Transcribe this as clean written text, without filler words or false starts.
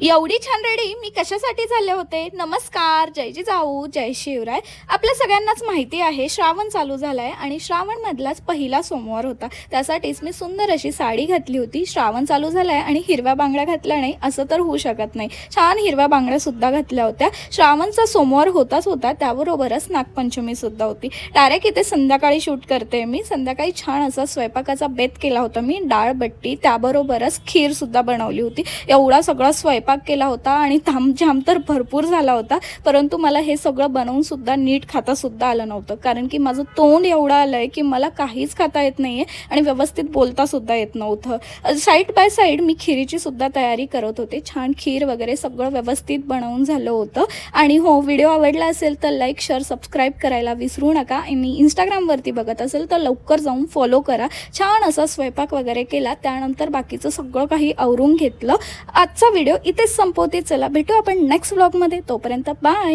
एवढी छान रेडी मी कशासाठी झाले होते? नमस्कार, जय जिजाऊ, जय शिवराय. आपल्या सगळ्यांनाच माहिती आहे श्रावण चालू झालाय आणि श्रावणमधलाच पहिला सोमवार होता. त्यासाठीच मी सुंदर अशी साडी घातली होती. श्रावण चालू झालाय आणि हिरव्या बांगड्या घातल्या नाही असं तर होऊ शकत नाही. छान हिरव्या बांगड्या सुद्धा घातल्या होत्या. श्रावणचा सोमवार होताच होता, त्याबरोबरच नागपंचमी सुद्धा होती. डायरेक्ट इथे संध्याकाळी शूट करते मी. संध्याकाळी छान असा स्वयंपाकाचा बेत केला होता मी. डाळ बट्टी, त्याबरोबरच खीर सुद्धा बनवली होती. एवढा सगळा स्वयंपाक केला होता आणि तामझाम तर भरपूर झाला होता. परंतु मला हे सगळं बनवून सुद्धा नीट खाता सुद्धा आलं नव्हतं, कारण की माझं तोंड एवढं आलंय की मला काहीच खाता येत नाहीये आणि व्यवस्थित बोलता सुद्धा येत नव्हतं. साईड बाय साईड मी खिरीची सुद्धा तयारी करत होते. छान खीर वगैरे सगळं व्यवस्थित बनवून झालं होतं. आणि हो, व्हिडिओ आवडला असेल तर लाईक, शेअर, सबस्क्राईब करायला विसरू नका. आणि इंस्टाग्रामवरती बघत असेल तर लवकर जाऊन फॉलो करा. छान असा स्वयंपाक वगैरे केला, त्यानंतर बाकीचं सगळं काही आवरून घेतलं. आजचा व्हिडिओ इथेच संपवते. चला भेटू आपण नेक्स्ट व्लॉगमध्ये. तोपर्यंत बाय.